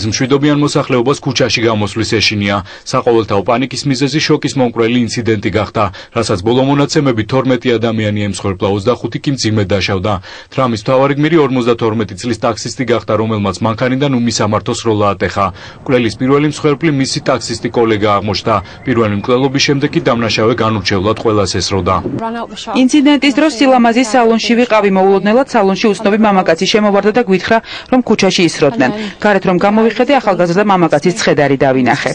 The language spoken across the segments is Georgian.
მშვიდობიან მოსახლეობას ქუჩაში გამოსვლის ეშინია. საყოველთაო პანიკის მიზეზი შოკის მომკვრელი ინციდენტი გახდა, რასაც ბოლო მონაცემები 12 ადამიანი ემსხვერპლა, 25 კი მძიმედ დაშავდა. თრამის მთავარი გმირი 52 წლის ტაქსისტი გახდა, რომელმაც მანქანიდან უმისამართო სროლა ატეხა. მკვლელის პირველი მსხვერპლი მისი ტაქსისტი კოლეგა აღმოჩნდა. პირველი მკვლელობის შემდეგ კი დამნაშავე განურჩევლად ყველას ესროდა. ინციდენტის დროს სილამაზის სალონში ვიყავი, მოულოდნელად სალონში უცნობი მამაკაცი შემოვარდა და გვითხრა, რომ ქუჩაში ისროდნენ. გარეთ რომ ვიხედე ახალგაზრდა მამაკაცის ცხედარი დავინახე.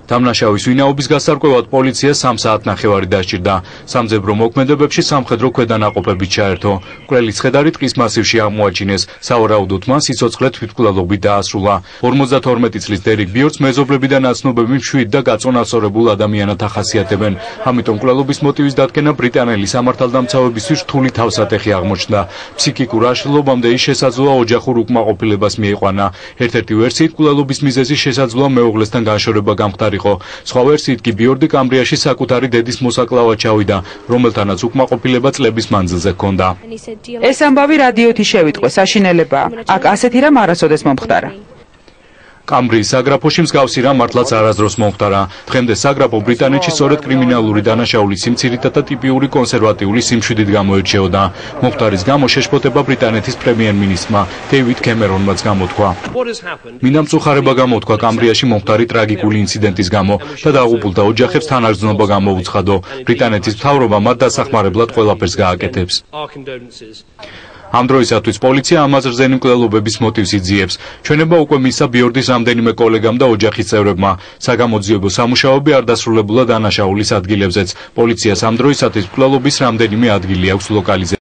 დამნაშავის ვინაობის გასარკვევად პოლიცია 3 საათნახევარი დასჭირდა. სამძებრო მოქმედებებში სამხედრო ქვედანაყოფებით ჩაერთო. მკვლელი ცხედარი ტყის მასივში აღმოაჩინეს. სავარაუდოდ მან სიცოცხლე თვითმკვლელობით დაასრულა. 52 წლის დერიკ ბიორდს მეზობლები და ნაცნობები მშვიდ და გაწონასწორებულ ადამიანად ახასიათებენ. ამიტომ მკვლელობის მოტივის დადგენა ბრიტანელი სამართალდამცავებისთვის რთული თავსატეხი აღმოჩნდა. ფსიქიკურ აშლილობამდე ის შესაძლოა ოჯახურ უკმაყოფილებას მიიყვანა. ერთ-ერთი ვერსიით მკვლელობის მიზეზი შესაძლოა მეუღლესთან განშორება გამხდარიყო. სხვა ვერსიით კი ბიორდი კამბრიაში საკუთარი დედის მოსაკლავად ჩავიდა, რომელთანაც უკმაყოფილება წლების მანძილზე ჰქონდა. ეს ამბავი რადიოთი შევიტყვე, საშინელებაა. აქ ასეთი რამ არასოდეს მომხდარა. კამბრიის საგრაფოში მსგავსი რამ მართლაც არასდროს მომხდარა. დღემდე საგრაფო ბრიტანეთში სწორედ კრიმინალური დანაშაულის სიმცირითა და ტიპიური კონსერვატიული სიმშვიდით გამოირჩეოდა. მომხდარის გამო შეშფოთება ბრიტანეთის პრემიერ-მინისტრმა დეივიდ კემერონმაც გამოთქვა. მინამწუხარება გამოთქვა კამბრიაში მომხდარი ტრაგიკული ინციდენტის გამო და დაღუპულთა ოჯახებს თანაგრძნობა გამოუცხადო. ბრიტანეთის მთავრობა მათ დასახმარებლად ყველაფერს გააკეთებს. ამ დროისათვის პოლიცია ამ აზრზენი მკვლელობების მოტივს იძიებს. ჩვენება უკვე მისცა ბიორდის რამდენიმე კოლეგამ და ოჯახის წევრებმა. საგამოძიებო სამუშაოები არ დასრულებულა დანაშაულის ადგილებზეც. პოლიციას ამ დროისათვის მკვლელობის რამდენიმე ადგილი აქვს ლოკალიზებული.